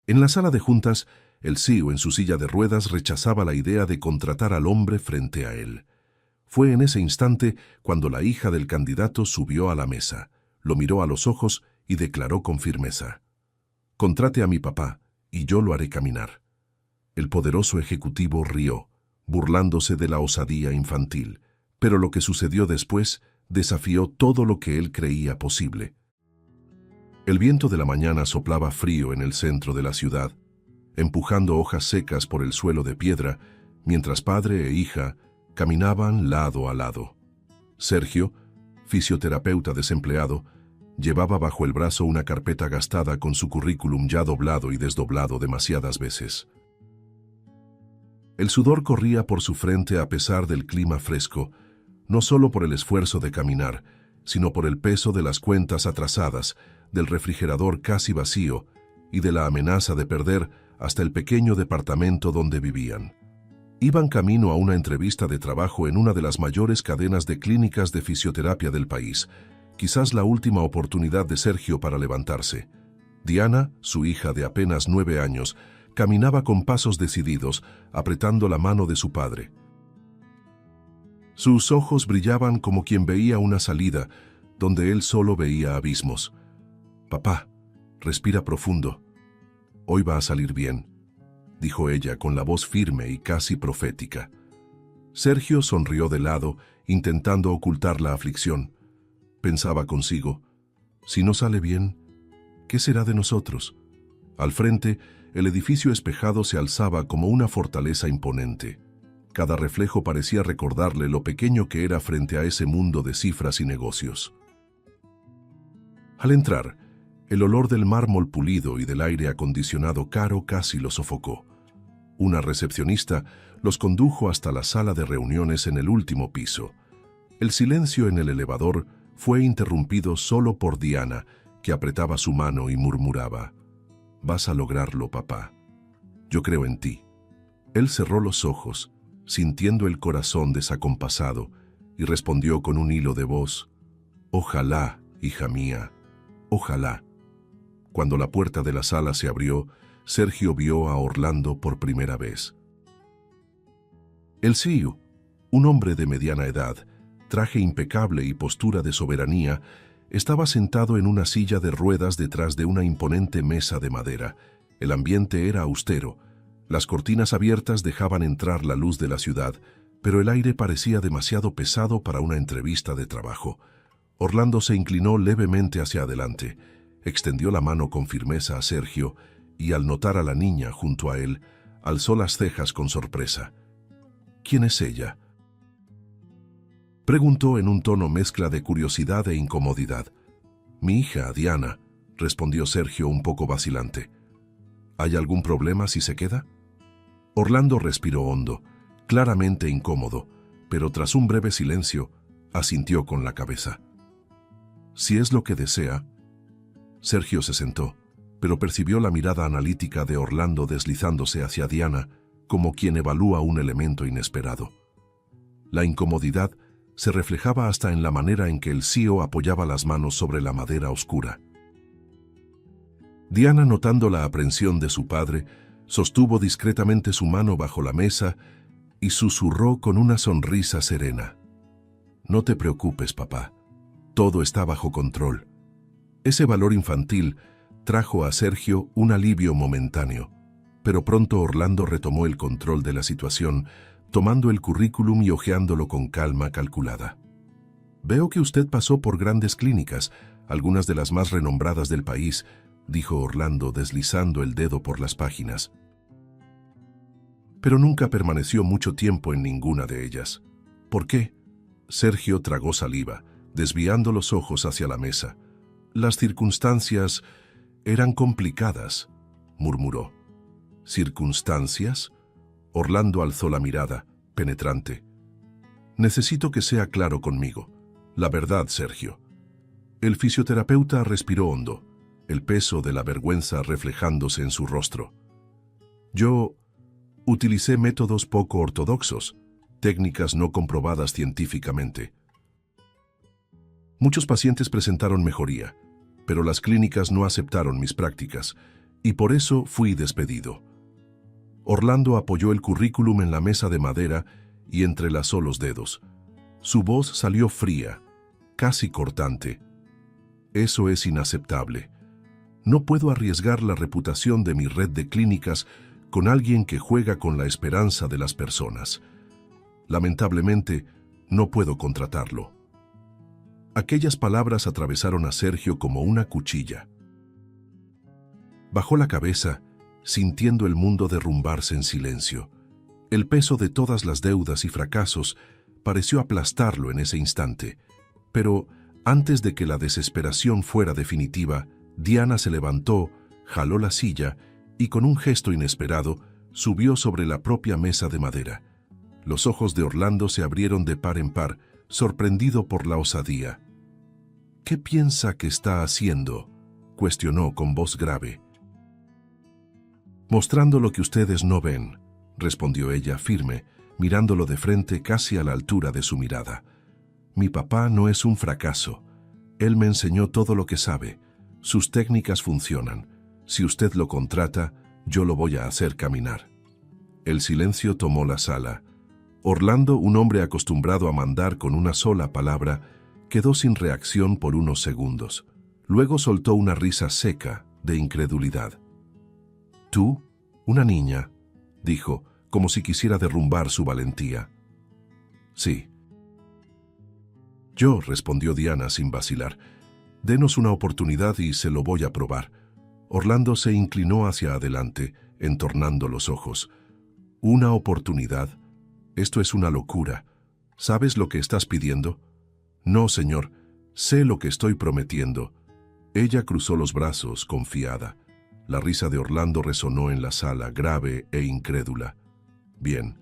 En la sala de juntas, el CEO en su silla de ruedas rechazaba la idea de contratar al hombre frente a él. Fue en ese instante cuando la hija del candidato subió a la mesa, lo miró a los ojos y declaró con firmeza: «Contrate a mi papá y yo lo haré caminar». El poderoso ejecutivo rió, burlándose de la osadía infantil, pero lo que sucedió después desafió todo lo que él creía posible. El viento de la mañana soplaba frío en el centro de la ciudad, empujando hojas secas por el suelo de piedra, mientras padre e hija caminaban lado a lado. Sergio, fisioterapeuta desempleado, llevaba bajo el brazo una carpeta gastada con su currículum ya doblado y desdoblado demasiadas veces. El sudor corría por su frente a pesar del clima fresco, no solo por el esfuerzo de caminar, sino por el peso de las cuentas atrasadas, del refrigerador casi vacío y de la amenaza de perder hasta el pequeño departamento donde vivían. Iban camino a una entrevista de trabajo en una de las mayores cadenas de clínicas de fisioterapia del país, quizás la última oportunidad de Sergio para levantarse. Diana, su hija de apenas 9 años, caminaba con pasos decididos, apretando la mano de su padre. Sus ojos brillaban como quien veía una salida, donde él solo veía abismos. «Papá, respira profundo. Hoy va a salir bien», dijo ella con la voz firme y casi profética. Sergio sonrió de lado, intentando ocultar la aflicción. Pensaba consigo: si no sale bien, ¿qué será de nosotros? Al frente, el edificio espejado se alzaba como una fortaleza imponente. Cada reflejo parecía recordarle lo pequeño que era frente a ese mundo de cifras y negocios. Al entrar, el olor del mármol pulido y del aire acondicionado caro casi lo sofocó. Una recepcionista los condujo hasta la sala de reuniones en el último piso. El silencio en el elevador fue interrumpido solo por Diana, que apretaba su mano y murmuraba: «Vas a lograrlo, papá. Yo creo en ti». Él cerró los ojos, sintiendo el corazón desacompasado, y respondió con un hilo de voz: «Ojalá, hija mía, ojalá». Cuando la puerta de la sala se abrió, Sergio vio a Orlando por primera vez. El CEO, un hombre de mediana edad, traje impecable y postura de soberanía, estaba sentado en una silla de ruedas detrás de una imponente mesa de madera. El ambiente era austero. Las cortinas abiertas dejaban entrar la luz de la ciudad, pero el aire parecía demasiado pesado para una entrevista de trabajo. Orlando se inclinó levemente hacia adelante, extendió la mano con firmeza a Sergio y, al notar a la niña junto a él, alzó las cejas con sorpresa. «¿Quién es ella?», preguntó en un tono mezcla de curiosidad e incomodidad. «Mi hija, Diana», respondió Sergio un poco vacilante. «¿Hay algún problema si se queda?». Orlando respiró hondo, claramente incómodo, pero tras un breve silencio, asintió con la cabeza. «Si es lo que desea». Sergio se sentó, pero percibió la mirada analítica de Orlando deslizándose hacia Diana, como quien evalúa un elemento inesperado. La incomodidad se reflejaba hasta en la manera en que el CEO apoyaba las manos sobre la madera oscura. Diana, notando la aprensión de su padre, sostuvo discretamente su mano bajo la mesa y susurró con una sonrisa serena: «No te preocupes, papá. Todo está bajo control». Ese valor infantil trajo a Sergio un alivio momentáneo, pero pronto Orlando retomó el control de la situación, tomando el currículum y hojeándolo con calma calculada. «Veo que usted pasó por grandes clínicas, algunas de las más renombradas del país», dijo Orlando deslizando el dedo por las páginas. «Pero nunca permaneció mucho tiempo en ninguna de ellas. ¿Por qué?». Sergio tragó saliva, desviando los ojos hacia la mesa. «Las circunstancias eran complicadas», murmuró. «¿Circunstancias?». Orlando alzó la mirada, penetrante. «Necesito que sea claro conmigo. La verdad, Sergio». El fisioterapeuta respiró hondo, el peso de la vergüenza reflejándose en su rostro. «Yo utilicé métodos poco ortodoxos, técnicas no comprobadas científicamente. Muchos pacientes presentaron mejoría, pero las clínicas no aceptaron mis prácticas y por eso fui despedido. Orlando apoyó el currículum en la mesa de madera y entrelazó los dedos. Su voz salió fría, casi cortante. Eso es inaceptable. No puedo arriesgar la reputación de mi red de clínicas con alguien que juega con la esperanza de las personas. Lamentablemente, no puedo contratarlo. Aquellas palabras atravesaron a Sergio como una cuchilla. Bajó la cabeza, sintiendo el mundo derrumbarse en silencio. El peso de todas las deudas y fracasos pareció aplastarlo en ese instante. Pero antes de que la desesperación fuera definitiva, Diana se levantó, jaló la silla y con un gesto inesperado subió sobre la propia mesa de madera. Los ojos de Orlando se abrieron de par en par, sorprendido por la osadía. «¿Qué piensa que está haciendo?», cuestionó con voz grave. «Mostrando lo que ustedes no ven», respondió ella firme, mirándolo de frente casi a la altura de su mirada. «Mi papá no es un fracaso. Él me enseñó todo lo que sabe. Sus técnicas funcionan. Si usted lo contrata, yo lo voy a hacer caminar». El silencio tomó la sala. Orlando, un hombre acostumbrado a mandar con una sola palabra, quedó sin reacción por unos segundos. Luego soltó una risa seca, de incredulidad. «¿Tú? ¿Una niña?», dijo, como si quisiera derrumbar su valentía. «Sí». «Yo», respondió Diana sin vacilar. «Denos una oportunidad y se lo voy a probar». Orlando se inclinó hacia adelante, entornando los ojos. «¿Una oportunidad? Esto es una locura. ¿Sabes lo que estás pidiendo?». «No, señor. Sé lo que estoy prometiendo». Ella cruzó los brazos, confiada. La risa de Orlando resonó en la sala, grave e incrédula. «Bien.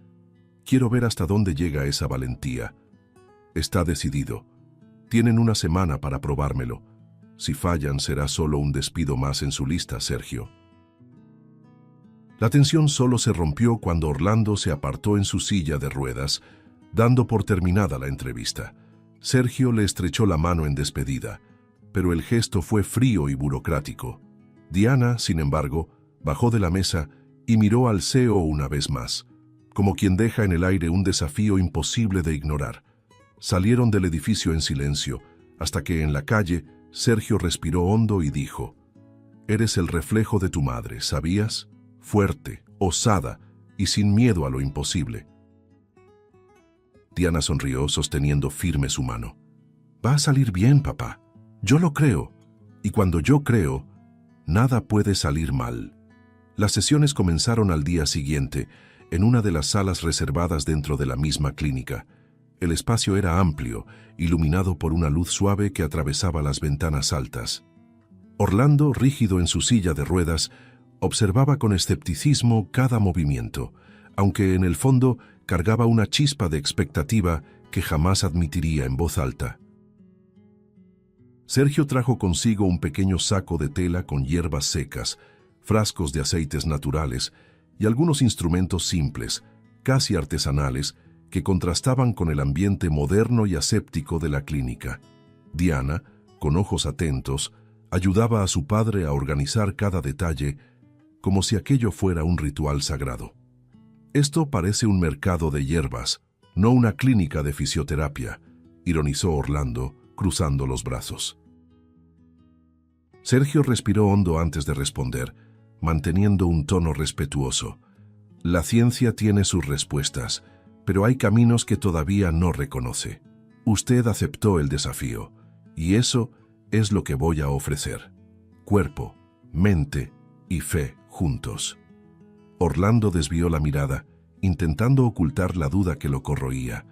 Quiero ver hasta dónde llega esa valentía». «Está decidido. Tienen una semana para probármelo. Si fallan, será solo un despido más en su lista, Sergio». La tensión solo se rompió cuando Orlando se apartó en su silla de ruedas, dando por terminada la entrevista. Sergio le estrechó la mano en despedida, pero el gesto fue frío y burocrático. Diana, sin embargo, bajó de la mesa y miró al CEO una vez más, como quien deja en el aire un desafío imposible de ignorar. Salieron del edificio en silencio, hasta que en la calle Sergio respiró hondo y dijo: «Eres el reflejo de tu madre, ¿sabías? Fuerte, osada y sin miedo a lo imposible». Diana sonrió, sosteniendo firme su mano. «Va a salir bien, papá. Yo lo creo. Y cuando yo creo, nada puede salir mal». Las sesiones comenzaron al día siguiente, en una de las salas reservadas dentro de la misma clínica. El espacio era amplio, iluminado por una luz suave que atravesaba las ventanas altas. Orlando, rígido en su silla de ruedas, observaba con escepticismo cada movimiento, aunque en el fondo cargaba una chispa de expectativa que jamás admitiría en voz alta. Sergio trajo consigo un pequeño saco de tela con hierbas secas, frascos de aceites naturales y algunos instrumentos simples, casi artesanales, que contrastaban con el ambiente moderno y aséptico de la clínica. Diana, con ojos atentos, ayudaba a su padre a organizar cada detalle como si aquello fuera un ritual sagrado. «Esto parece un mercado de hierbas, no una clínica de fisioterapia», ironizó Orlando, cruzando los brazos. Sergio respiró hondo antes de responder, manteniendo un tono respetuoso. «La ciencia tiene sus respuestas, pero hay caminos que todavía no reconoce. Usted aceptó el desafío, y eso es lo que voy a ofrecer. Cuerpo, mente y fe juntos». Orlando desvió la mirada, intentando ocultar la duda que lo corroía.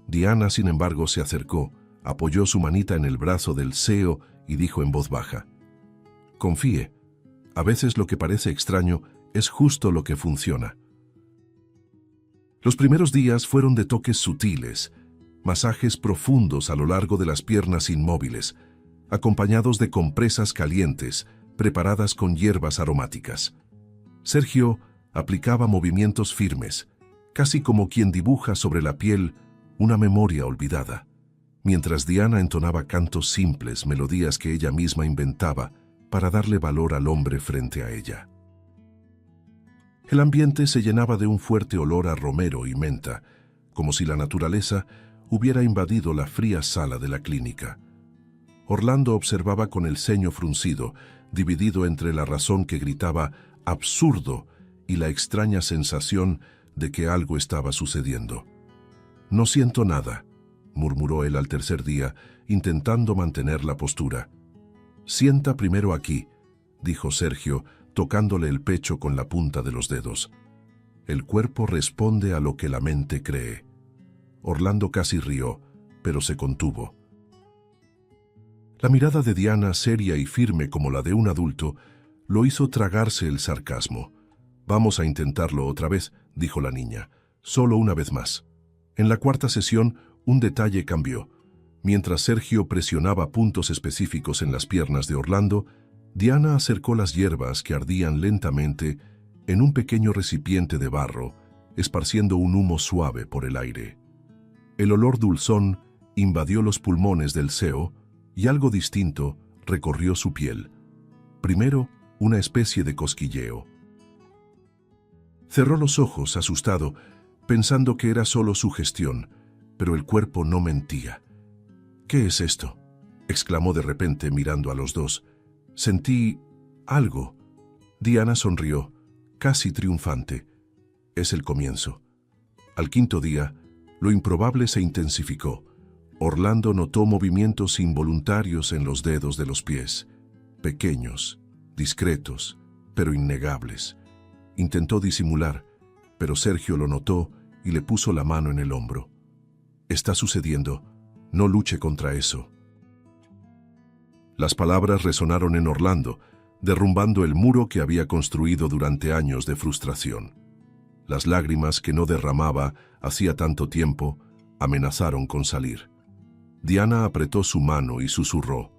Diana, sin embargo, se acercó, apoyó su manita en el brazo del CEO y dijo en voz baja: «Confíe. A veces lo que parece extraño es justo lo que funciona». Los primeros días fueron de toques sutiles, masajes profundos a lo largo de las piernas inmóviles, acompañados de compresas calientes, preparadas con hierbas aromáticas. Sergio aplicaba movimientos firmes, casi como quien dibuja sobre la piel una memoria olvidada, mientras Diana entonaba cantos simples, melodías que ella misma inventaba, para darle valor al hombre frente a ella. El ambiente se llenaba de un fuerte olor a romero y menta, como si la naturaleza hubiera invadido la fría sala de la clínica. Orlando observaba con el ceño fruncido, dividido entre la razón que gritaba «absurdo» y la extraña sensación de que algo estaba sucediendo. «No siento nada», murmuró él al tercer día, intentando mantener la postura. «Sienta primero aquí», dijo Sergio, tocándole el pecho con la punta de los dedos. «El cuerpo responde a lo que la mente cree». Orlando casi rió, pero se contuvo. La mirada de Diana, seria y firme como la de un adulto, lo hizo tragarse el sarcasmo. «Vamos a intentarlo otra vez», dijo la niña. «Solo una vez más». En la cuarta sesión, un detalle cambió. Mientras Sergio presionaba puntos específicos en las piernas de Orlando, Diana acercó las hierbas que ardían lentamente en un pequeño recipiente de barro, esparciendo un humo suave por el aire. El olor dulzón invadió los pulmones del CEO y algo distinto recorrió su piel. Primero, una especie de cosquilleo. Cerró los ojos, asustado, pensando que era solo sugestión, pero el cuerpo no mentía. «¿Qué es esto?», exclamó de repente mirando a los dos. «Sentí algo». Diana sonrió, casi triunfante. «Es el comienzo». Al quinto día, lo improbable se intensificó. Orlando notó movimientos involuntarios en los dedos de los pies, pequeños, discretos, pero innegables. Intentó disimular, pero Sergio lo notó y le puso la mano en el hombro. «Está sucediendo. No luche contra eso». Las palabras resonaron en Orlando, derrumbando el muro que había construido durante años de frustración. Las lágrimas que no derramaba hacía tanto tiempo amenazaron con salir. Diana apretó su mano y susurró: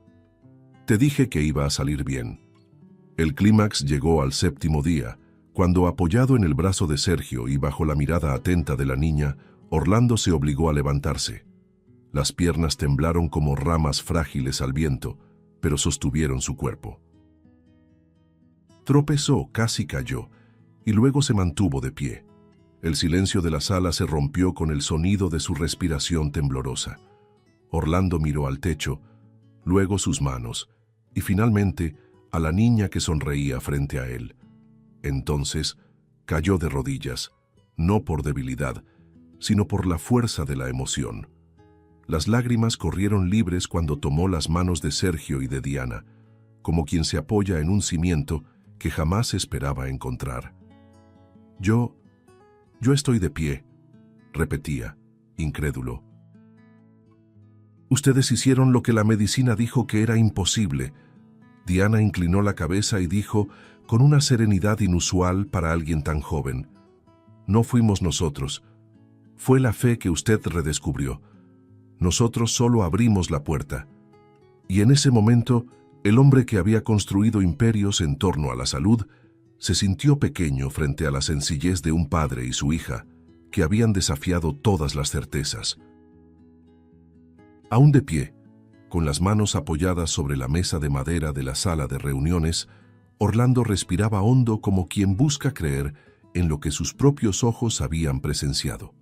«Te dije que iba a salir bien». El clímax llegó al séptimo día, cuando, apoyado en el brazo de Sergio y bajo la mirada atenta de la niña, Orlando se obligó a levantarse. Las piernas temblaron como ramas frágiles al viento, pero sostuvieron su cuerpo. Tropezó, casi cayó, y luego se mantuvo de pie. El silencio de la sala se rompió con el sonido de su respiración temblorosa. Orlando miró al techo, luego sus manos, y finalmente a la niña que sonreía frente a él. Entonces cayó de rodillas, no por debilidad, sino por la fuerza de la emoción. Las lágrimas corrieron libres cuando tomó las manos de Sergio y de Diana, como quien se apoya en un cimiento que jamás esperaba encontrar. Yo estoy de pie», repetía, incrédulo. «Ustedes hicieron lo que la medicina dijo que era imposible». Diana inclinó la cabeza y dijo, con una serenidad inusual para alguien tan joven: «No fuimos nosotros. Fue la fe que usted redescubrió. Nosotros solo abrimos la puerta». Y en ese momento, el hombre que había construido imperios en torno a la salud se sintió pequeño frente a la sencillez de un padre y su hija, que habían desafiado todas las certezas. Aún de pie, con las manos apoyadas sobre la mesa de madera de la sala de reuniones, Orlando respiraba hondo como quien busca creer en lo que sus propios ojos habían presenciado.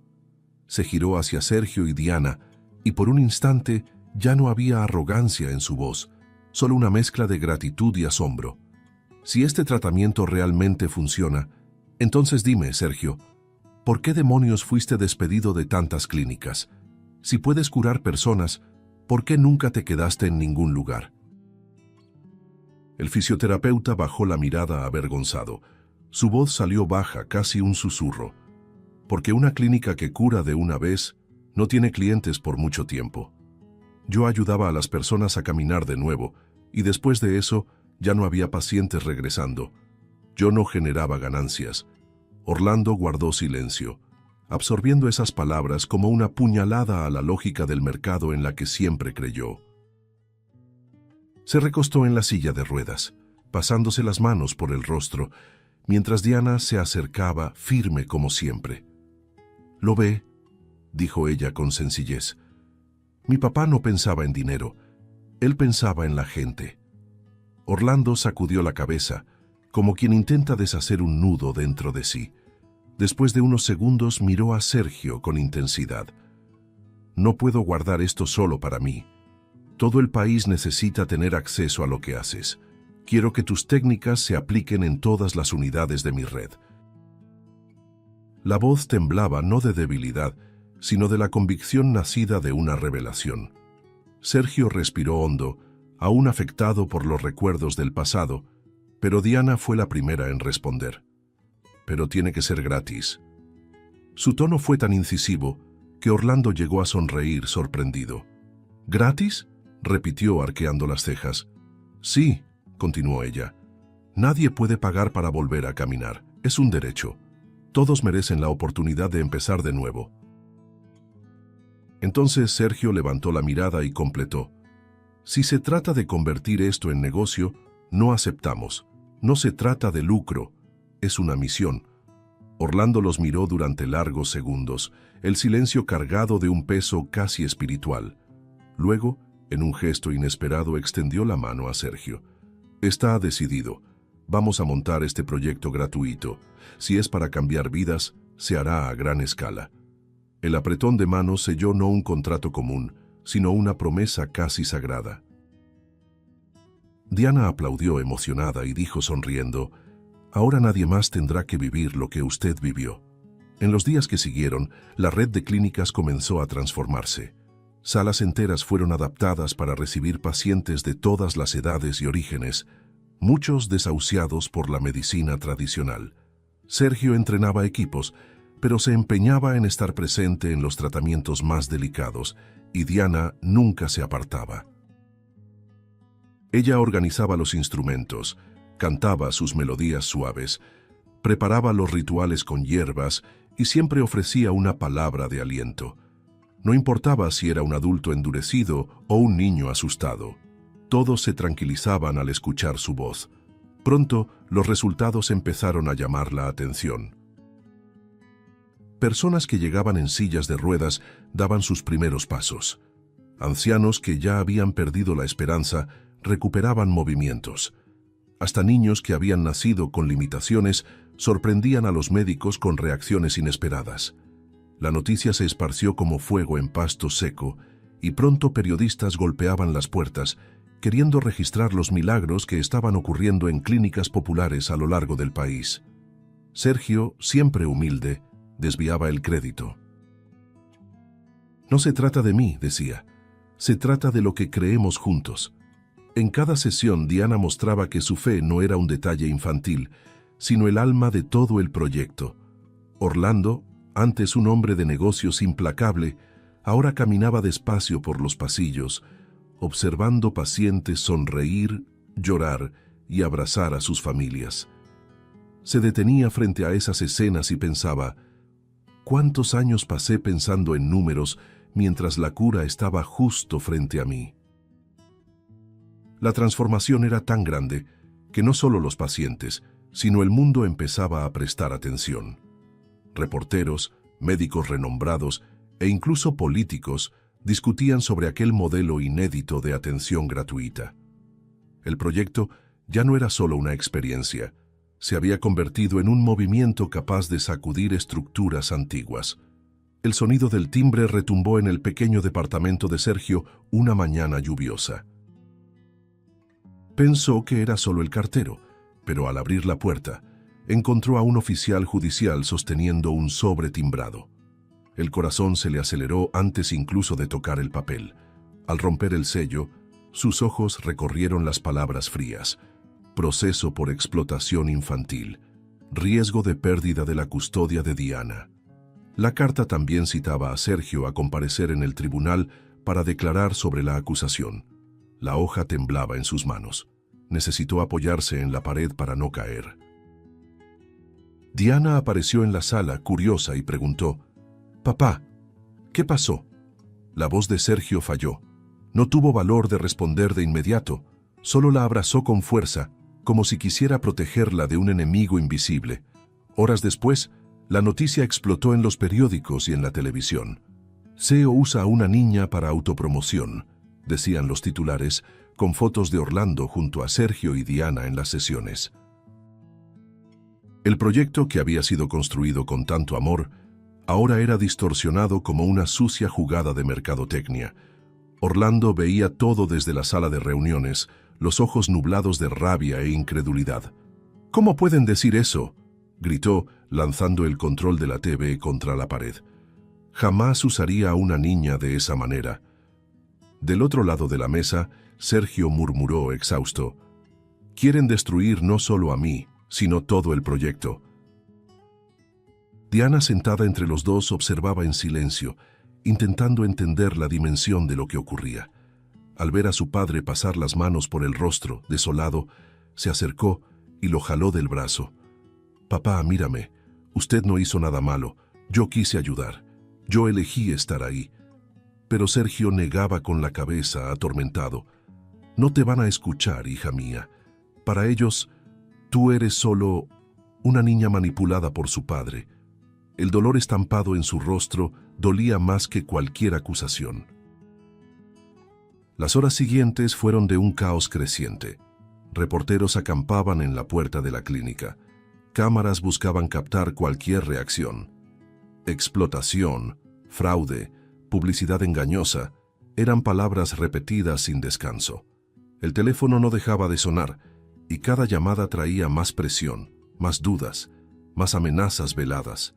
Se giró hacia Sergio y Diana, y por un instante ya no había arrogancia en su voz, solo una mezcla de gratitud y asombro. «Si este tratamiento realmente funciona, entonces dime, Sergio, ¿por qué demonios fuiste despedido de tantas clínicas? Si puedes curar personas, ¿por qué nunca te quedaste en ningún lugar?» El fisioterapeuta bajó la mirada avergonzado. Su voz salió baja, casi un susurro. «Porque una clínica que cura de una vez no tiene clientes por mucho tiempo. Yo ayudaba a las personas a caminar de nuevo, y después de eso ya no había pacientes regresando. Yo no generaba ganancias». Orlando guardó silencio, absorbiendo esas palabras como una puñalada a la lógica del mercado en la que siempre creyó. Se recostó en la silla de ruedas, pasándose las manos por el rostro, mientras Diana se acercaba firme como siempre. «¿Lo ve?», dijo ella con sencillez. «Mi papá no pensaba en dinero, él pensaba en la gente». Orlando sacudió la cabeza, como quien intenta deshacer un nudo dentro de sí. Después de unos segundos miró a Sergio con intensidad. No puedo guardar esto solo para mí. Todo el país necesita tener acceso a lo que haces. Quiero que tus técnicas se apliquen en todas las unidades de mi red. La voz temblaba no de debilidad, sino de la convicción nacida de una revelación. Sergio respiró hondo, aún afectado por los recuerdos del pasado, pero Diana fue la primera en responder. Pero tiene que ser gratis. Su tono fue tan incisivo que Orlando llegó a sonreír sorprendido. ¿Gratis?, repitió arqueando las cejas. Sí, continuó ella. Nadie puede pagar para volver a caminar. Es un derecho. Todos merecen la oportunidad de empezar de nuevo. Entonces Sergio levantó la mirada y completó. Si se trata de convertir esto en negocio, no aceptamos. No se trata de lucro. Es una misión. Orlando los miró durante largos segundos, el silencio cargado de un peso casi espiritual. Luego, en un gesto inesperado, extendió la mano a Sergio. Está decidido. Vamos a montar este proyecto gratuito. Si es para cambiar vidas, se hará a gran escala. El apretón de manos selló no un contrato común, sino una promesa casi sagrada. Diana aplaudió emocionada y dijo sonriendo, «Ahora nadie más tendrá que vivir lo que usted vivió». En los días que siguieron, la red de clínicas comenzó a transformarse. Salas enteras fueron adaptadas para recibir pacientes de todas las edades y orígenes, muchos desahuciados por la medicina tradicional. Sergio entrenaba equipos, pero se empeñaba en estar presente en los tratamientos más delicados, y Diana nunca se apartaba. Ella organizaba los instrumentos, cantaba sus melodías suaves, preparaba los rituales con hierbas y siempre ofrecía una palabra de aliento. No importaba si era un adulto endurecido o un niño asustado. Todos se tranquilizaban al escuchar su voz. Pronto, los resultados empezaron a llamar la atención. Personas que llegaban en sillas de ruedas daban sus primeros pasos. Ancianos que ya habían perdido la esperanza recuperaban movimientos. Hasta niños que habían nacido con limitaciones sorprendían a los médicos con reacciones inesperadas. La noticia se esparció como fuego en pasto seco, y pronto periodistas golpeaban las puertas, queriendo registrar los milagros que estaban ocurriendo en clínicas populares a lo largo del país. Sergio, siempre humilde, desviaba el crédito. «No se trata de mí», decía. «Se trata de lo que creemos juntos». En cada sesión, Diana mostraba que su fe no era un detalle infantil, sino el alma de todo el proyecto. Orlando, antes un hombre de negocios implacable, ahora caminaba despacio por los pasillos, observando pacientes sonreír, llorar y abrazar a sus familias. Se detenía frente a esas escenas y pensaba, ¿cuántos años pasé pensando en números mientras la cura estaba justo frente a mí? La transformación era tan grande que no solo los pacientes, sino el mundo empezaba a prestar atención. Reporteros, médicos renombrados e incluso políticos discutían sobre aquel modelo inédito de atención gratuita. El proyecto ya no era solo una experiencia, se había convertido en un movimiento capaz de sacudir estructuras antiguas. El sonido del timbre retumbó en el pequeño departamento de Sergio una mañana lluviosa. Pensó que era solo el cartero, pero al abrir la puerta, encontró a un oficial judicial sosteniendo un sobre timbrado. El corazón se le aceleró antes incluso de tocar el papel. Al romper el sello, sus ojos recorrieron las palabras frías. Proceso por explotación infantil. Riesgo de pérdida de la custodia de Diana. La carta también citaba a Sergio a comparecer en el tribunal para declarar sobre la acusación. La hoja temblaba en sus manos. Necesitó apoyarse en la pared para no caer. Diana apareció en la sala, curiosa, y preguntó, «Papá, ¿qué pasó?» La voz de Sergio falló. No tuvo valor de responder de inmediato. Solo la abrazó con fuerza, como si quisiera protegerla de un enemigo invisible. Horas después, la noticia explotó en los periódicos y en la televisión. CEO usa a una niña para autopromoción, decían los titulares, con fotos de Orlando junto a Sergio y Diana en las sesiones. El proyecto que había sido construido con tanto amor, ahora era distorsionado como una sucia jugada de mercadotecnia. Orlando veía todo desde la sala de reuniones, los ojos nublados de rabia e incredulidad. «¿Cómo pueden decir eso?», gritó, lanzando el control de la TV contra la pared. Jamás usaría a una niña de esa manera. Del otro lado de la mesa, Sergio murmuró exhausto: «Quieren destruir no solo a mí, sino todo el proyecto». Diana, sentada entre los dos, observaba en silencio, intentando entender la dimensión de lo que ocurría. Al ver a su padre pasar las manos por el rostro, desolado, se acercó y lo jaló del brazo. «Papá, mírame. Usted no hizo nada malo. Yo quise ayudar. Yo elegí estar ahí». Pero Sergio negaba con la cabeza, atormentado. «No te van a escuchar, hija mía. Para ellos, tú eres solo una niña manipulada por su padre». El dolor estampado en su rostro dolía más que cualquier acusación. Las horas siguientes fueron de un caos creciente. Reporteros acampaban en la puerta de la clínica. Cámaras buscaban captar cualquier reacción. Explotación, fraude, publicidad engañosa, eran palabras repetidas sin descanso. El teléfono no dejaba de sonar, y cada llamada traía más presión, más dudas, más amenazas veladas.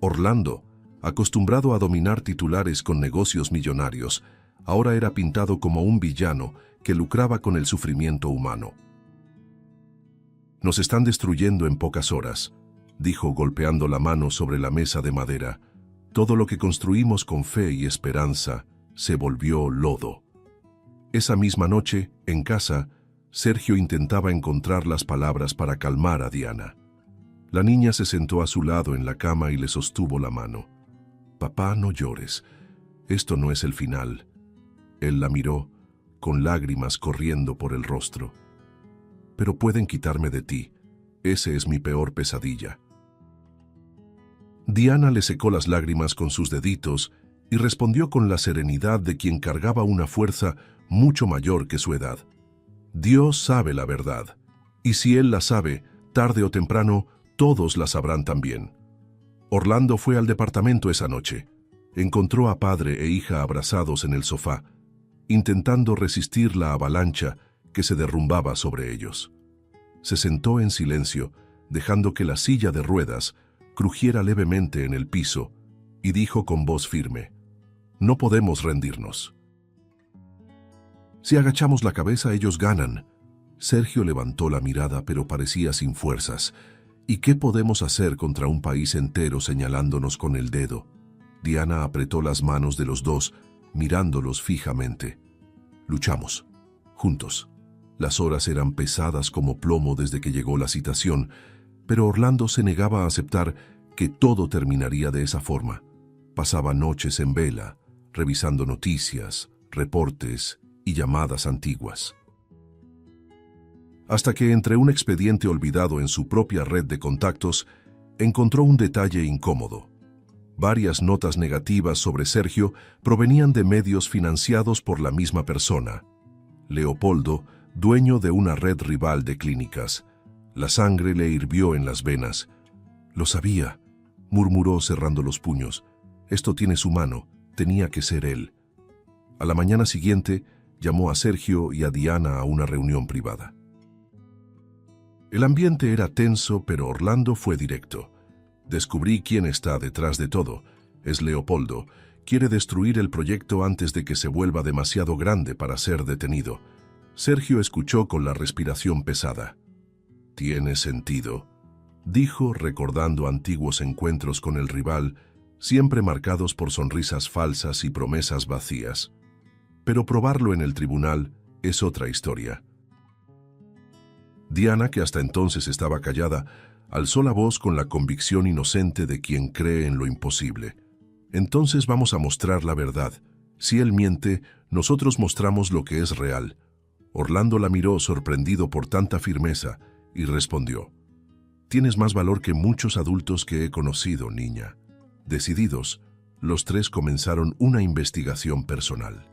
Orlando, acostumbrado a dominar titulares con negocios millonarios, ahora era pintado como un villano que lucraba con el sufrimiento humano. «Nos están destruyendo en pocas horas», dijo golpeando la mano sobre la mesa de madera. «Todo lo que construimos con fe y esperanza se volvió lodo». Esa misma noche, en casa, Sergio intentaba encontrar las palabras para calmar a Diana. La niña se sentó a su lado en la cama y le sostuvo la mano. «Papá, no llores. Esto no es el final». Él la miró, con lágrimas corriendo por el rostro. «Pero pueden quitarme de ti. Ese es mi peor pesadilla». Diana le secó las lágrimas con sus deditos y respondió con la serenidad de quien cargaba una fuerza mucho mayor que su edad. «Dios sabe la verdad, y si Él la sabe, tarde o temprano, todos la sabrán también». Orlando fue al departamento esa noche. Encontró a padre e hija abrazados en el sofá, intentando resistir la avalancha que se derrumbaba sobre ellos. Se sentó en silencio, dejando que la silla de ruedas crujiera levemente en el piso, y dijo con voz firme: «No podemos rendirnos. Si agachamos la cabeza, ellos ganan». Sergio levantó la mirada, pero parecía sin fuerzas. «¿Y qué podemos hacer contra un país entero señalándonos con el dedo?». Diana apretó las manos de los dos, mirándolos fijamente. «Luchamos, juntos». Las horas eran pesadas como plomo desde que llegó la citación, pero Orlando se negaba a aceptar que todo terminaría de esa forma. Pasaba noches en vela, revisando noticias, reportes y llamadas antiguas. Hasta que, entre un expediente olvidado en su propia red de contactos, encontró un detalle incómodo. Varias notas negativas sobre Sergio provenían de medios financiados por la misma persona. Leopoldo, dueño de una red rival de clínicas. La sangre le hirvió en las venas. «Lo sabía», murmuró cerrando los puños. «Esto tiene su mano, tenía que ser él». A la mañana siguiente, llamó a Sergio y a Diana a una reunión privada. El ambiente era tenso, pero Orlando fue directo. «Descubrí quién está detrás de todo. Es Leopoldo. Quiere destruir el proyecto antes de que se vuelva demasiado grande para ser detenido». Sergio escuchó con la respiración pesada. «Tiene sentido», dijo, recordando antiguos encuentros con el rival, siempre marcados por sonrisas falsas y promesas vacías. Pero probarlo en el tribunal es otra historia. Diana, que hasta entonces estaba callada, alzó la voz con la convicción inocente de quien cree en lo imposible. «Entonces vamos a mostrar la verdad. Si él miente, nosotros mostramos lo que es real». Orlando la miró sorprendido por tanta firmeza y respondió: «Tienes más valor que muchos adultos que he conocido, niña». Decididos, los tres comenzaron una investigación personal.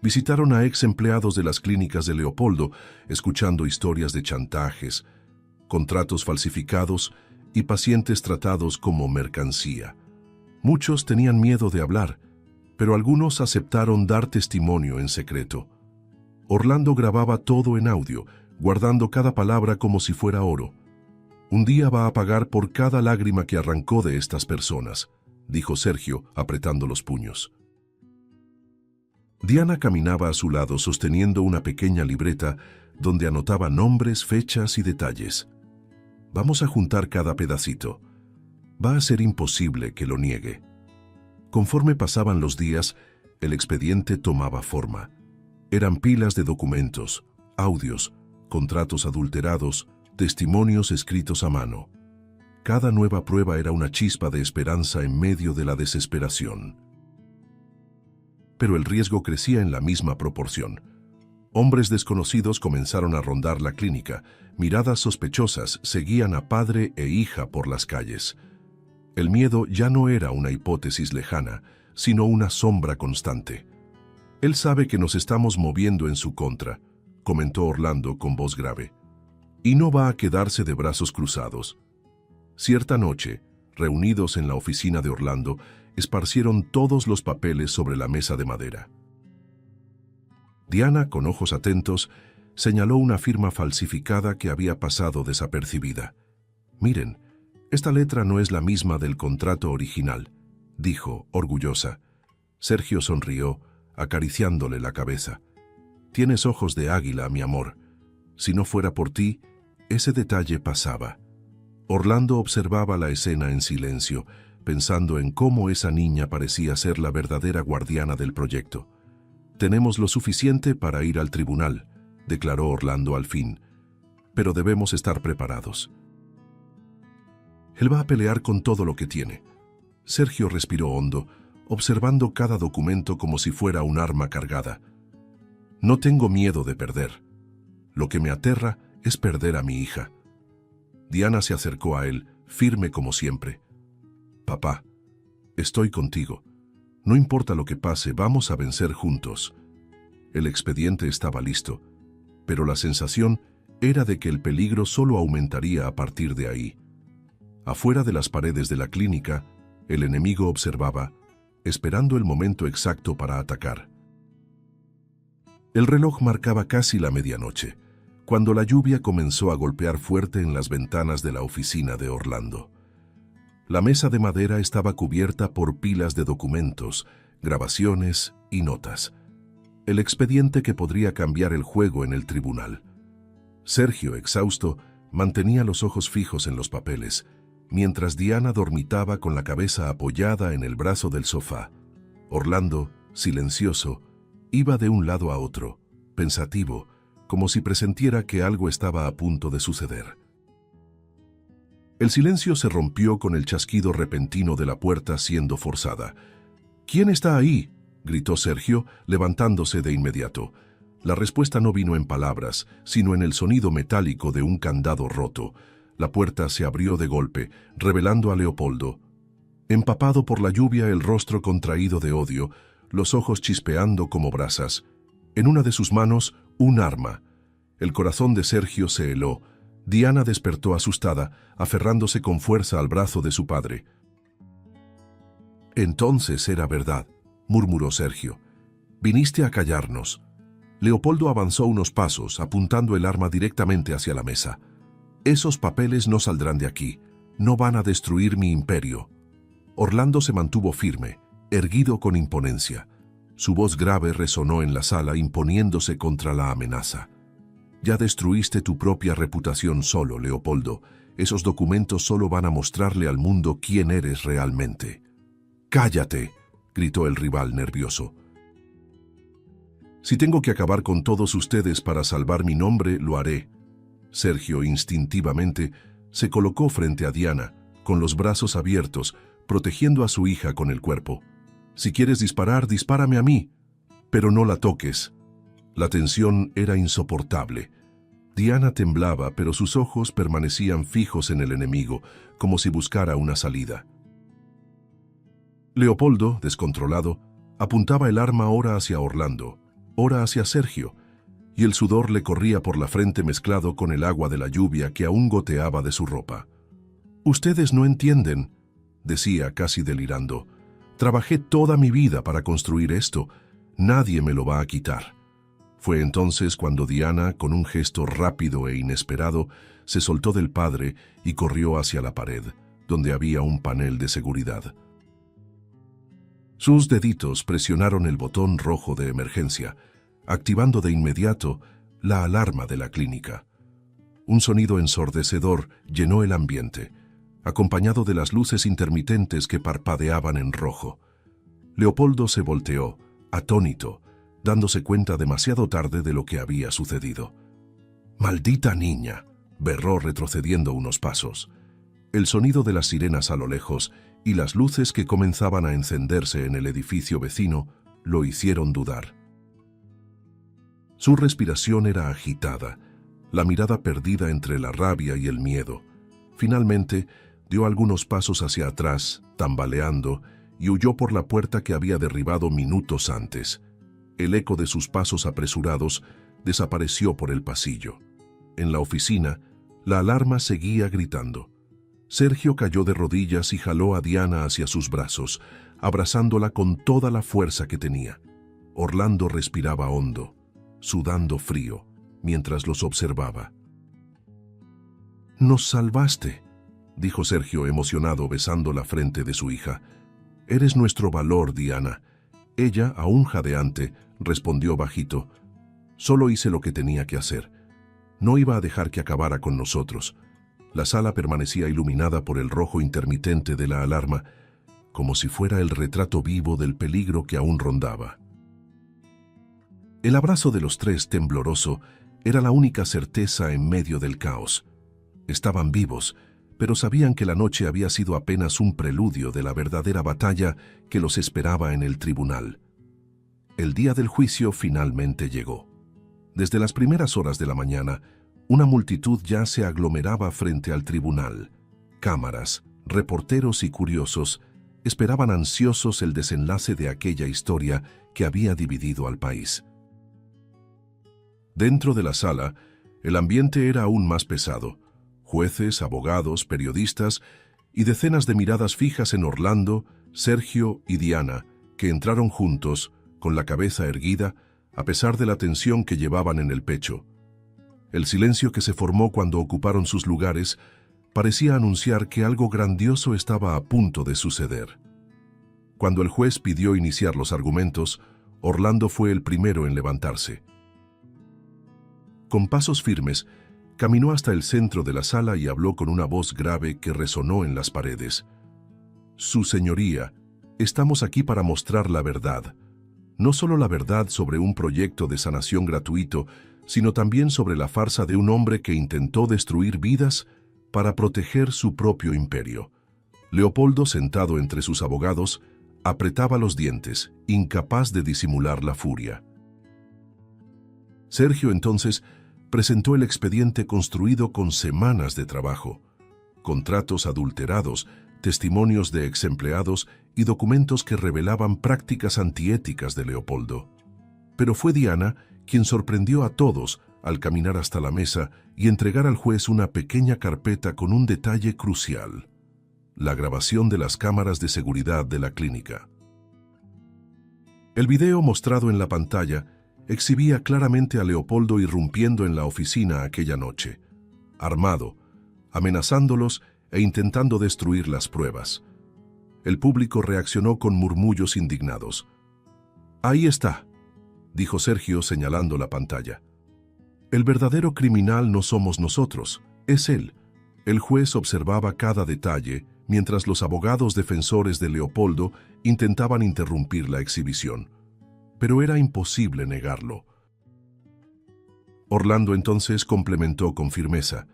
Visitaron a ex empleados de las clínicas de Leopoldo, escuchando historias de chantajes, contratos falsificados y pacientes tratados como mercancía. Muchos tenían miedo de hablar, pero algunos aceptaron dar testimonio en secreto. Orlando grababa todo en audio, guardando cada palabra como si fuera oro. «Un día va a pagar por cada lágrima que arrancó de estas personas», dijo Sergio, apretando los puños. Diana caminaba a su lado sosteniendo una pequeña libreta donde anotaba nombres, fechas y detalles. «Vamos a juntar cada pedacito. Va a ser imposible que lo niegue». Conforme pasaban los días, el expediente tomaba forma. Eran pilas de documentos, audios, contratos adulterados, testimonios escritos a mano. Cada nueva prueba era una chispa de esperanza en medio de la desesperación. Pero el riesgo crecía en la misma proporción. Hombres desconocidos comenzaron a rondar la clínica. Miradas sospechosas seguían a padre e hija por las calles. El miedo ya no era una hipótesis lejana, sino una sombra constante. «Él sabe que nos estamos moviendo en su contra», comentó Orlando con voz grave. «Y no va a quedarse de brazos cruzados». Cierta noche, reunidos en la oficina de Orlando, esparcieron todos los papeles sobre la mesa de madera. Diana, con ojos atentos, señaló una firma falsificada que había pasado desapercibida. «Miren, esta letra no es la misma del contrato original», dijo, orgullosa. Sergio sonrió, acariciándole la cabeza. «Tienes ojos de águila, mi amor. Si no fuera por ti, ese detalle pasaba». Orlando observaba la escena en silencio, pensando en cómo esa niña parecía ser la verdadera guardiana del proyecto. «Tenemos lo suficiente para ir al tribunal», declaró Orlando al fin, «pero debemos estar preparados». «Él va a pelear con todo lo que tiene». Sergio respiró hondo, observando cada documento como si fuera un arma cargada. «No tengo miedo de perder. Lo que me aterra es perder a mi hija». Diana se acercó a él, firme como siempre. «Papá, estoy contigo. No importa lo que pase, vamos a vencer juntos». El expediente estaba listo, pero la sensación era de que el peligro solo aumentaría a partir de ahí. Afuera de las paredes de la clínica, el enemigo observaba, esperando el momento exacto para atacar. El reloj marcaba casi la medianoche, cuando la lluvia comenzó a golpear fuerte en las ventanas de la oficina de Orlando. La mesa de madera estaba cubierta por pilas de documentos, grabaciones y notas. El expediente que podría cambiar el juego en el tribunal. Sergio, exhausto, mantenía los ojos fijos en los papeles, mientras Diana dormitaba con la cabeza apoyada en el brazo del sofá. Orlando, silencioso, iba de un lado a otro, pensativo, como si presentiera que algo estaba a punto de suceder. El silencio se rompió con el chasquido repentino de la puerta siendo forzada. «¿Quién está ahí?», gritó Sergio, levantándose de inmediato. La respuesta no vino en palabras, sino en el sonido metálico de un candado roto. La puerta se abrió de golpe, revelando a Leopoldo. Empapado por la lluvia, el rostro contraído de odio, los ojos chispeando como brasas. En una de sus manos, un arma. El corazón de Sergio se heló. Diana despertó asustada, aferrándose con fuerza al brazo de su padre. «Entonces era verdad», murmuró Sergio. «Viniste a callarnos». Leopoldo avanzó unos pasos, apuntando el arma directamente hacia la mesa. «Esos papeles no saldrán de aquí. No van a destruir mi imperio». Orlando se mantuvo firme, erguido con imponencia. Su voz grave resonó en la sala, imponiéndose contra la amenaza. «Ya destruiste tu propia reputación solo, Leopoldo. Esos documentos solo van a mostrarle al mundo quién eres realmente». «¡Cállate!», gritó el rival nervioso. «Si tengo que acabar con todos ustedes para salvar mi nombre, lo haré». Sergio, instintivamente, se colocó frente a Diana, con los brazos abiertos, protegiendo a su hija con el cuerpo. «Si quieres disparar, dispárame a mí, pero no la toques». La tensión era insoportable. Diana temblaba, pero sus ojos permanecían fijos en el enemigo, como si buscara una salida. Leopoldo, descontrolado, apuntaba el arma ahora hacia Orlando. ora hacia Sergio, y el sudor le corría por la frente mezclado con el agua de la lluvia que aún goteaba de su ropa. «Ustedes no entienden», decía casi delirando. «Trabajé toda mi vida para construir esto. Nadie me lo va a quitar». Fue entonces cuando Diana, con un gesto rápido e inesperado, se soltó del padre y corrió hacia la pared, donde había un panel de seguridad. Sus deditos presionaron el botón rojo de emergencia, activando de inmediato la alarma de la clínica. Un sonido ensordecedor llenó el ambiente, acompañado de las luces intermitentes que parpadeaban en rojo. Leopoldo se volteó, atónito, dándose cuenta demasiado tarde de lo que había sucedido. «¡Maldita niña!», berró retrocediendo unos pasos. El sonido de las sirenas a lo lejos y las luces que comenzaban a encenderse en el edificio vecino lo hicieron dudar. Su respiración era agitada, la mirada perdida entre la rabia y el miedo. Finalmente, dio algunos pasos hacia atrás, tambaleando, y huyó por la puerta que había derribado minutos antes. El eco de sus pasos apresurados desapareció por el pasillo. En la oficina, la alarma seguía gritando. Sergio cayó de rodillas y jaló a Diana hacia sus brazos, abrazándola con toda la fuerza que tenía. Orlando respiraba hondo, sudando frío, mientras los observaba. «Nos salvaste», dijo Sergio emocionado besando la frente de su hija. «Eres nuestro valor, Diana». Ella, aún jadeante, respondió bajito. «Solo hice lo que tenía que hacer. No iba a dejar que acabara con nosotros». La sala permanecía iluminada por el rojo intermitente de la alarma, como si fuera el retrato vivo del peligro que aún rondaba. El abrazo de los tres, tembloroso, era la única certeza en medio del caos. Estaban vivos, pero sabían que la noche había sido apenas un preludio de la verdadera batalla que los esperaba en el tribunal. El día del juicio finalmente llegó. Desde las primeras horas de la mañana, una multitud ya se aglomeraba frente al tribunal. Cámaras, reporteros y curiosos esperaban ansiosos el desenlace de aquella historia que había dividido al país. Dentro de la sala, el ambiente era aún más pesado. Jueces, abogados, periodistas y decenas de miradas fijas en Orlando, Sergio y Diana, que entraron juntos, con la cabeza erguida, a pesar de la tensión que llevaban en el pecho. El silencio que se formó cuando ocuparon sus lugares parecía anunciar que algo grandioso estaba a punto de suceder. Cuando el juez pidió iniciar los argumentos, Orlando fue el primero en levantarse. Con pasos firmes, caminó hasta el centro de la sala y habló con una voz grave que resonó en las paredes. «Su señoría, estamos aquí para mostrar la verdad. No solo la verdad sobre un proyecto de sanación gratuito, sino también sobre la farsa de un hombre que intentó destruir vidas para proteger su propio imperio». Leopoldo, sentado entre sus abogados, apretaba los dientes, incapaz de disimular la furia. Sergio entonces presentó el expediente construido con semanas de trabajo, contratos adulterados, testimonios de exempleados y documentos que revelaban prácticas antiéticas de Leopoldo. Pero fue Diana quien sorprendió a todos al caminar hasta la mesa y entregar al juez una pequeña carpeta con un detalle crucial: la grabación de las cámaras de seguridad de la clínica. El video mostrado en la pantalla exhibía claramente a Leopoldo irrumpiendo en la oficina aquella noche, armado, amenazándolos e intentando destruir las pruebas. El público reaccionó con murmullos indignados. «Ahí está», dijo Sergio señalando la pantalla. «El verdadero criminal no somos nosotros, es él». El juez observaba cada detalle mientras los abogados defensores de Leopoldo intentaban interrumpir la exhibición. Pero era imposible negarlo. Orlando entonces complementó con firmeza: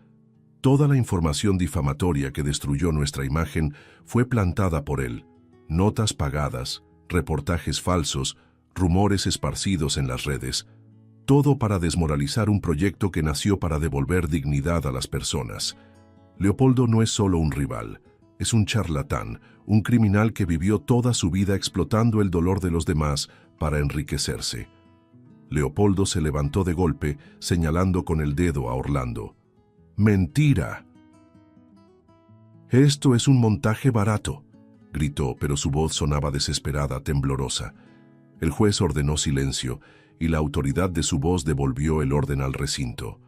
«Toda la información difamatoria que destruyó nuestra imagen fue plantada por él. Notas pagadas, reportajes falsos, rumores esparcidos en las redes. Todo para desmoralizar un proyecto que nació para devolver dignidad a las personas. Leopoldo no es solo un rival, es un charlatán, un criminal que vivió toda su vida explotando el dolor de los demás para enriquecerse». Leopoldo se levantó de golpe, señalando con el dedo a Orlando. ¡Mentira! «Esto es un montaje barato», gritó, pero su voz sonaba desesperada, temblorosa. El juez ordenó silencio, y la autoridad de su voz devolvió el orden al recinto.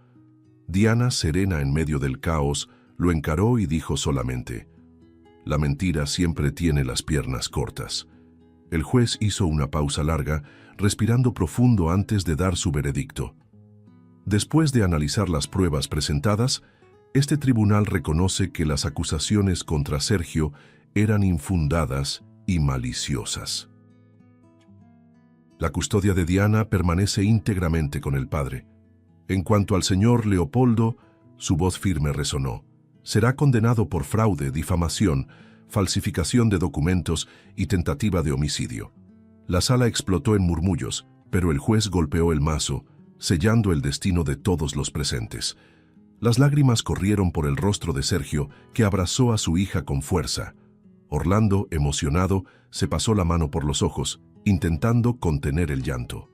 Diana, serena en medio del caos, lo encaró y dijo solamente: «La mentira siempre tiene las piernas cortas». El juez hizo una pausa larga, respirando profundo antes de dar su veredicto. Después de analizar las pruebas presentadas, este tribunal reconoce que las acusaciones contra Sergio eran infundadas y maliciosas. La custodia de Diana permanece íntegramente con el padre. En cuanto al señor Leopoldo, su voz firme resonó. Será condenado por fraude, difamación, falsificación de documentos y tentativa de homicidio. La sala explotó en murmullos, pero el juez golpeó el mazo, sellando el destino de todos los presentes. Las lágrimas corrieron por el rostro de Sergio, que abrazó a su hija con fuerza. Orlando, emocionado, se pasó la mano por los ojos, intentando contener el llanto.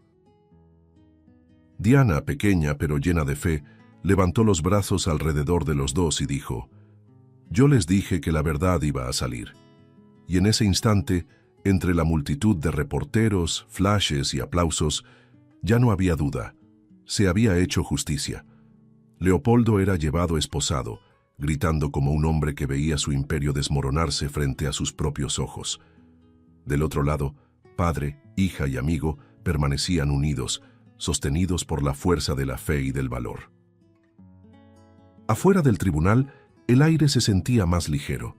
Diana, pequeña pero llena de fe, levantó los brazos alrededor de los dos y dijo: «Yo les dije que la verdad iba a salir». Y en ese instante, entre la multitud de reporteros, flashes y aplausos, ya no había duda. Se había hecho justicia. Leopoldo era llevado esposado, gritando como un hombre que veía su imperio desmoronarse frente a sus propios ojos. Del otro lado, padre, hija y amigo permanecían unidos, sostenidos por la fuerza de la fe y del valor. Afuera del tribunal, el aire se sentía más ligero.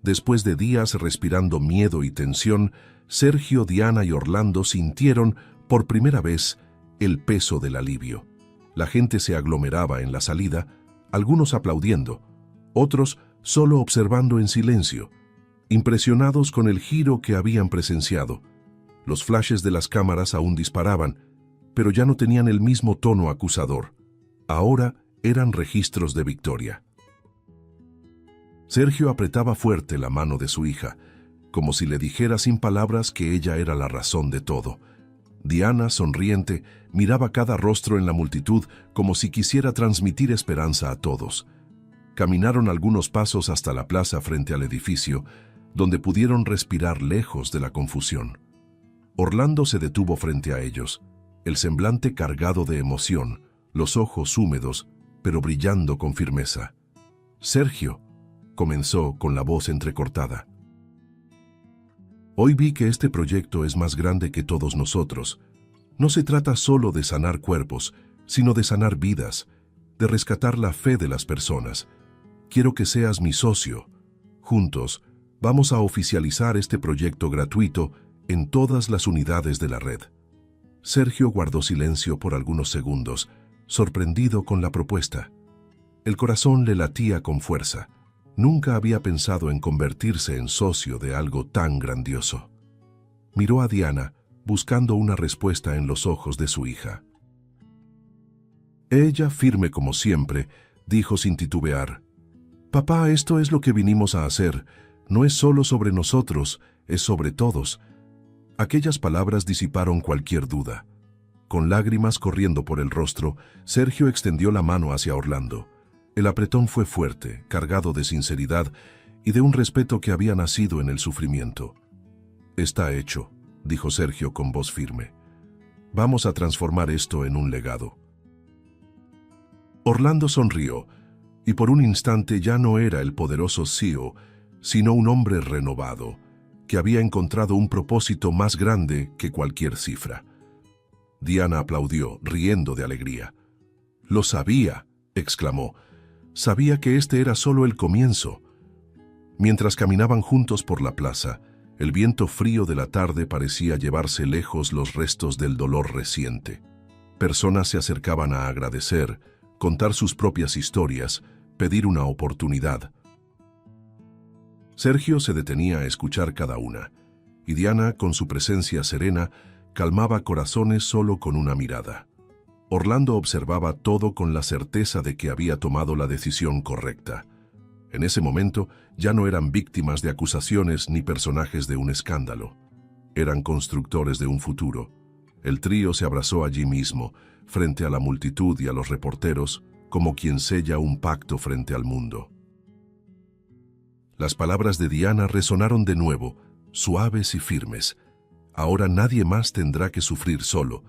Después de días respirando miedo y tensión, Sergio, Diana y Orlando sintieron, por primera vez, el peso del alivio. La gente se aglomeraba en la salida, algunos aplaudiendo, otros solo observando en silencio, impresionados con el giro que habían presenciado. Los flashes de las cámaras aún disparaban, pero ya no tenían el mismo tono acusador. Ahora eran registros de victoria. Sergio apretaba fuerte la mano de su hija, como si le dijera sin palabras que ella era la razón de todo. Diana, sonriente, miraba cada rostro en la multitud como si quisiera transmitir esperanza a todos. Caminaron algunos pasos hasta la plaza frente al edificio, donde pudieron respirar lejos de la confusión. Orlando se detuvo frente a ellos, el semblante cargado de emoción, los ojos húmedos, pero brillando con firmeza. «Sergio», comenzó con la voz entrecortada. «Hoy vi que este proyecto es más grande que todos nosotros. No se trata solo de sanar cuerpos, sino de sanar vidas, de rescatar la fe de las personas. Quiero que seas mi socio. Juntos, vamos a oficializar este proyecto gratuito en todas las unidades de la red». Sergio guardó silencio por algunos segundos, sorprendido con la propuesta. El corazón le latía con fuerza. Nunca había pensado en convertirse en socio de algo tan grandioso. Miró a Diana, buscando una respuesta en los ojos de su hija. Ella, firme como siempre, dijo sin titubear: «Papá, esto es lo que vinimos a hacer. No es solo sobre nosotros, es sobre todos». Aquellas palabras disiparon cualquier duda. Con lágrimas corriendo por el rostro, Sergio extendió la mano hacia Orlando. El apretón fue fuerte, cargado de sinceridad y de un respeto que había nacido en el sufrimiento. «Está hecho», dijo Sergio con voz firme. «Vamos a transformar esto en un legado». Orlando sonrió, y por un instante ya no era el poderoso CEO, sino un hombre renovado, que había encontrado un propósito más grande que cualquier cifra. Diana aplaudió, riendo de alegría. «Lo sabía», exclamó. «Sabía que este era solo el comienzo». Mientras caminaban juntos por la plaza, el viento frío de la tarde parecía llevarse lejos los restos del dolor reciente. Personas se acercaban a agradecer, contar sus propias historias, pedir una oportunidad. Sergio se detenía a escuchar cada una, y Diana, con su presencia serena, calmaba corazones solo con una mirada. Orlando observaba todo con la certeza de que había tomado la decisión correcta. En ese momento ya no eran víctimas de acusaciones ni personajes de un escándalo. Eran constructores de un futuro. El trío se abrazó allí mismo, frente a la multitud y a los reporteros, como quien sella un pacto frente al mundo. Las palabras de Diana resonaron de nuevo, suaves y firmes. Ahora nadie más tendrá que sufrir solo,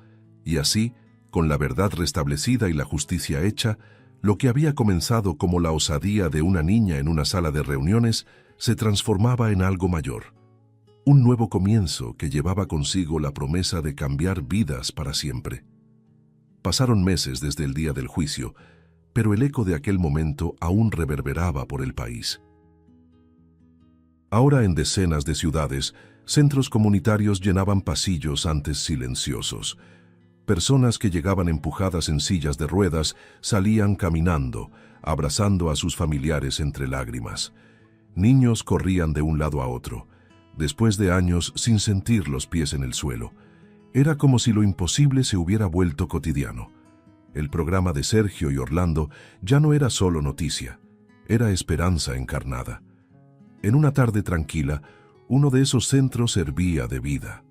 y así, con la verdad restablecida y la justicia hecha, lo que había comenzado como la osadía de una niña en una sala de reuniones se transformaba en algo mayor. Un nuevo comienzo que llevaba consigo la promesa de cambiar vidas para siempre. Pasaron meses desde el día del juicio, pero el eco de aquel momento aún reverberaba por el país. Ahora en decenas de ciudades, centros comunitarios llenaban pasillos antes silenciosos. Personas que llegaban empujadas en sillas de ruedas salían caminando, abrazando a sus familiares entre lágrimas. Niños corrían de un lado a otro, después de años sin sentir los pies en el suelo. Era como si lo imposible se hubiera vuelto cotidiano. El programa de Sergio y Orlando ya no era solo noticia, era esperanza encarnada. En una tarde tranquila, uno de esos centros hervía de vida.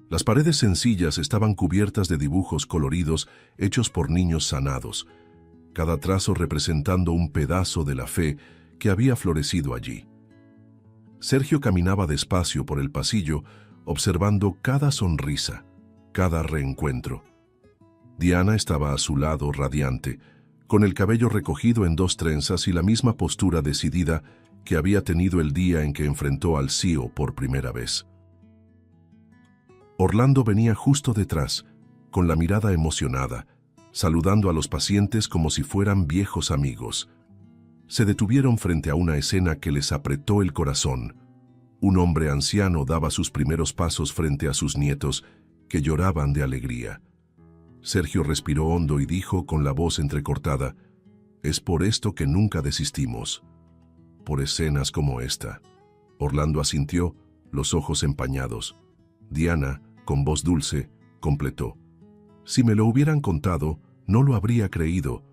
Las paredes sencillas estaban cubiertas de dibujos coloridos hechos por niños sanados, cada trazo representando un pedazo de la fe que había florecido allí. Sergio caminaba despacio por el pasillo, observando cada sonrisa, cada reencuentro. Diana estaba a su lado, radiante, con el cabello recogido en 2 trenzas y la misma postura decidida que había tenido el día en que enfrentó al CEO por primera vez. Orlando venía justo detrás, con la mirada emocionada, saludando a los pacientes como si fueran viejos amigos. Se detuvieron frente a una escena que les apretó el corazón. Un hombre anciano daba sus primeros pasos frente a sus nietos, que lloraban de alegría. Sergio respiró hondo y dijo con la voz entrecortada: «Es por esto que nunca desistimos. Por escenas como esta». Orlando asintió, los ojos empañados. Diana, con voz dulce, completó: «Si me lo hubieran contado, no lo habría creído».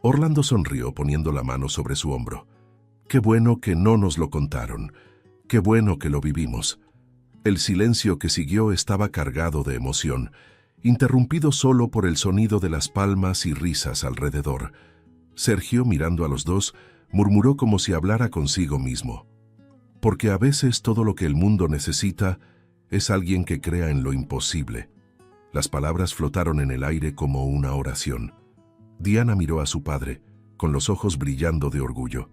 Orlando sonrió poniendo la mano sobre su hombro. «Qué bueno que no nos lo contaron. Qué bueno que lo vivimos». El silencio que siguió estaba cargado de emoción, interrumpido solo por el sonido de las palmas y risas alrededor. Sergio, mirando a los dos, murmuró como si hablara consigo mismo. Porque a veces todo lo que el mundo necesita es alguien que crea en lo imposible. Las palabras flotaron en el aire como una oración. Diana miró a su padre, con los ojos brillando de orgullo.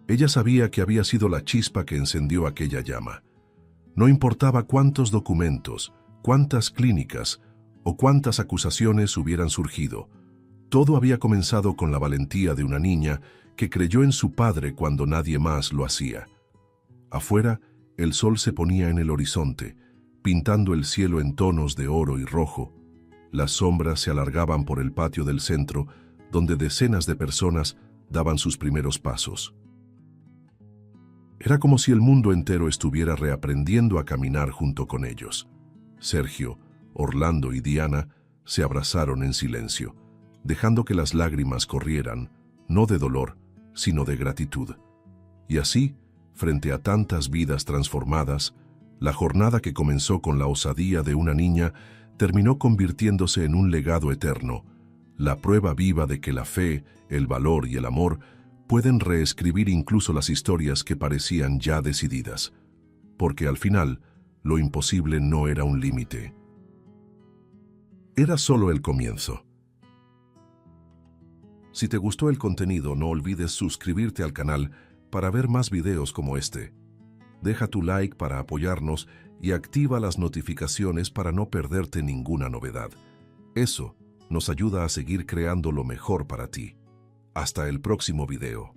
Ella sabía que había sido la chispa que encendió aquella llama. No importaba cuántos documentos, cuántas clínicas o cuántas acusaciones hubieran surgido. Todo había comenzado con la valentía de una niña que creyó en su padre cuando nadie más lo hacía. Afuera, el sol se ponía en el horizonte, pintando el cielo en tonos de oro y rojo. Las sombras se alargaban por el patio del centro, donde decenas de personas daban sus primeros pasos. Era como si el mundo entero estuviera reaprendiendo a caminar junto con ellos. Sergio, Orlando y Diana se abrazaron en silencio, dejando que las lágrimas corrieran, no de dolor, sino de gratitud. Y así, frente a tantas vidas transformadas, la jornada que comenzó con la osadía de una niña terminó convirtiéndose en un legado eterno, la prueba viva de que la fe, el valor y el amor pueden reescribir incluso las historias que parecían ya decididas, porque al final, lo imposible no era un límite. Era solo el comienzo. Si te gustó el contenido, no olvides suscribirte al canal para ver más videos como este. Deja tu like para apoyarnos y activa las notificaciones para no perderte ninguna novedad. Eso nos ayuda a seguir creando lo mejor para ti. Hasta el próximo video.